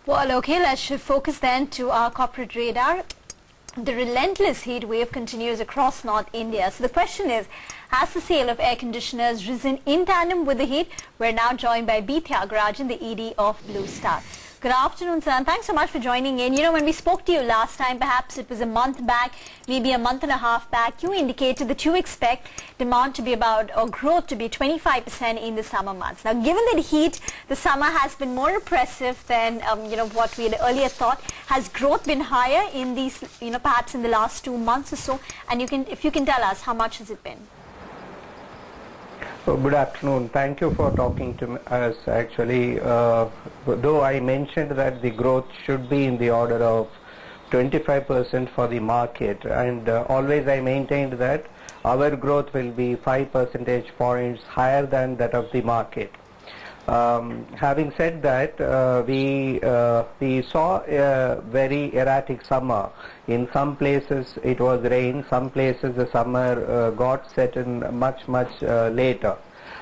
Well, okay, let's shift focus then to our corporate radar. The relentless heat wave continues across North India. So the question is, has the sale of air conditioners risen in tandem with the heat? We're now joined by B. Thiagarajan, the ED of Blue Star. Good afternoon, sir, and thanks so much for joining in. You know, when we spoke to you last time, perhaps it was a month back, maybe a month and a half back, you indicated that you expect demand to be about, or growth to be 25% in the summer months. Now, given that heat, the summer has been more oppressive than, what we had earlier thought. Has growth been higher in these, perhaps in the last 2 months or so? And if you can tell us, how much has it been? So good afternoon. Thank you for talking to us. Actually, though I mentioned that the growth should be in the order of 25% for the market, and always I maintained that our growth will be 5 percentage points higher than that of the market. Having said that, we saw a very erratic summer. In some places it was rain, some places the summer got set in much later.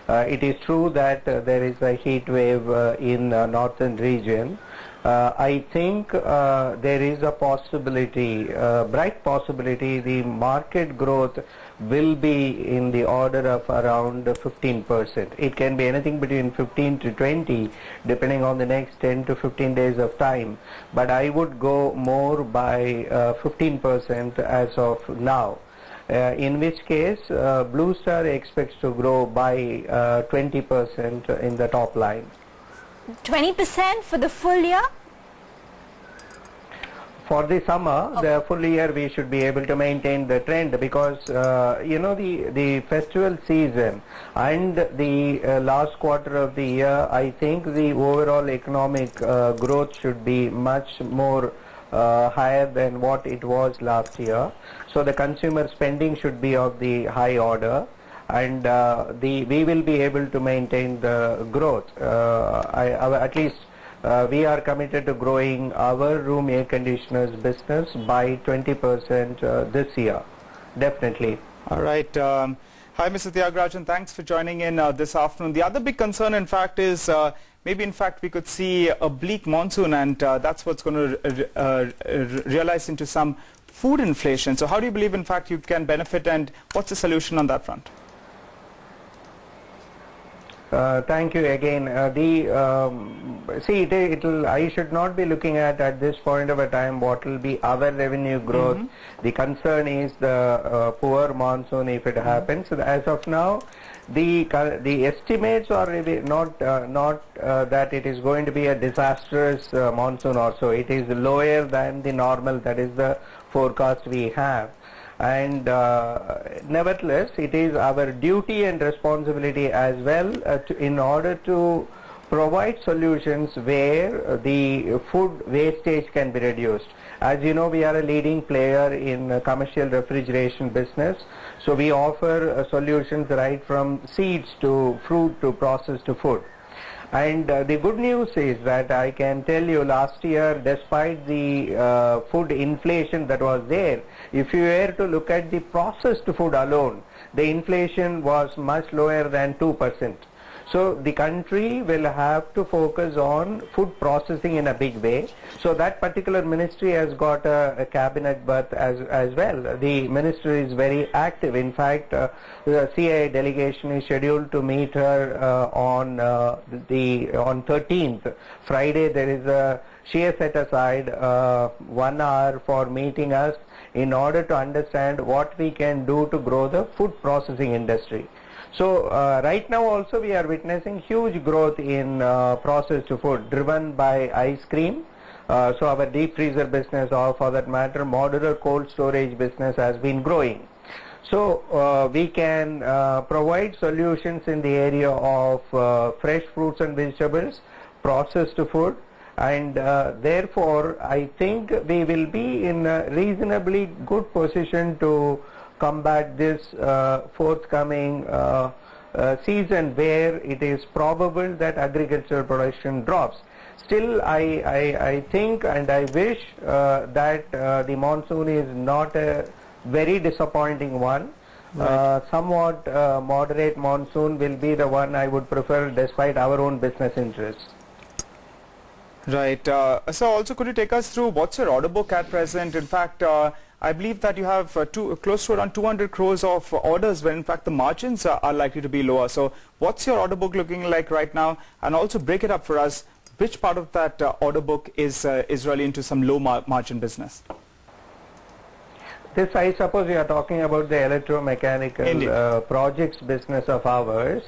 It is true that there is a heat wave in northern region. I think there is a possibility, bright possibility, the market growth will be in the order of around 15%. It can be anything between 15 to 20 depending on the next 10 to 15 days of time. But I would go more by 15% as of now. In which case Blue Star expects to grow by 20% in the top line. 20% for the full year? For the summer, the full year we should be able to maintain the trend because the festival season and the last quarter of the year, I think the overall economic growth should be much more higher than what it was last year. So the consumer spending should be of the high order, and we will be able to maintain the growth. At least we are committed to growing our room air conditioners business by 20% this year, definitely. All right. Hi, Mr. Thiagarajan. Thanks for joining in this afternoon. The other big concern, in fact, is maybe, in fact, we could see a bleak monsoon, and that's what's going to realize into some food inflation. So how do you believe, in fact, you can benefit, and what's the solution on that front? Thank you again. I should not be looking at this point of a time what will be our revenue growth. The concern is the poor monsoon if it happens. As of now, the estimates are not that it is going to be a disastrous monsoon also. It is lower than the normal. That is the forecast we have. And nevertheless, it is our duty and responsibility as well in order to provide solutions where the food wastage can be reduced. As you know, we are a leading player in commercial refrigeration business, so we offer solutions right from seeds to fruit to processed to food. And the good news is that I can tell you last year, despite the food inflation that was there, if you were to look at the processed food alone, the inflation was much lower than 2%. So the country will have to focus on food processing in a big way. So that particular ministry has got a cabinet berth as well. The ministry is very active. In fact, the CII delegation is scheduled to meet her on 13th Friday. She has set aside 1 hour for meeting us in order to understand what we can do to grow the food processing industry. So right now also we are witnessing huge growth in processed food driven by ice cream. So our deep freezer business, or for that matter modular cold storage business, has been growing. So we can provide solutions in the area of fresh fruits and vegetables, processed food, and therefore I think we will be in a reasonably good position to combat this forthcoming season where it is probable that agricultural production drops. Still, I think and I wish that the monsoon is not a very disappointing one. Right. Somewhat moderate monsoon will be the one I would prefer despite our own business interests. Right. So also could you take us through what's your order book at present? In fact, I believe that you have close to around 200 crores of orders when in fact the margins are likely to be lower. So what's your order book looking like right now? And also break it up for us. Which part of that order book is really into some low margin business? This, I suppose, you are talking about the electromechanical projects business of ours,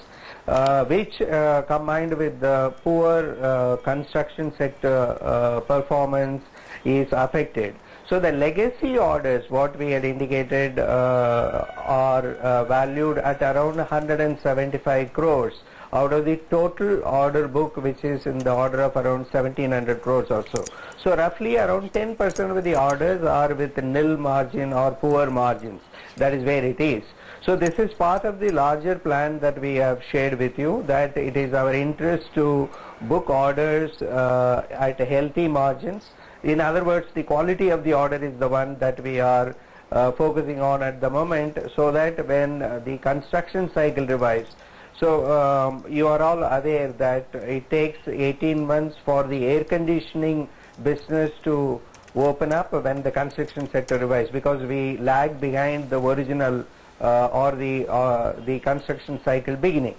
which combined with the poor construction sector performance is affected. So the legacy orders, what we had indicated, are valued at around 175 crores out of the total order book, which is in the order of around 1700 crores or so. So roughly around 10% of the orders are with nil margin or poor margins. That is where it is. So this is part of the larger plan that we have shared with you, that it is our interest to book orders at healthy margins. In other words, the quality of the order is the one that we are focusing on at the moment, so that when the construction cycle revives. So you are all aware that it takes 18 months for the air conditioning business to open up when the construction sector revives, because we lag behind the original or the construction cycle beginning.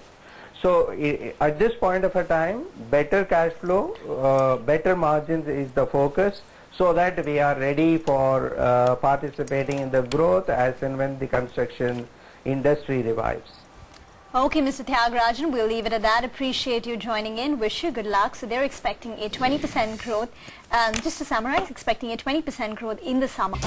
So at this point of a time, better cash flow, better margins is the focus, so that we are ready for participating in the growth as and when the construction industry revives. Okay, Mr. Tyagarajan, we'll leave it at that. Appreciate you joining in. Wish you good luck. So they're expecting a 20% growth. Just to summarize, expecting a 20% growth in the summer.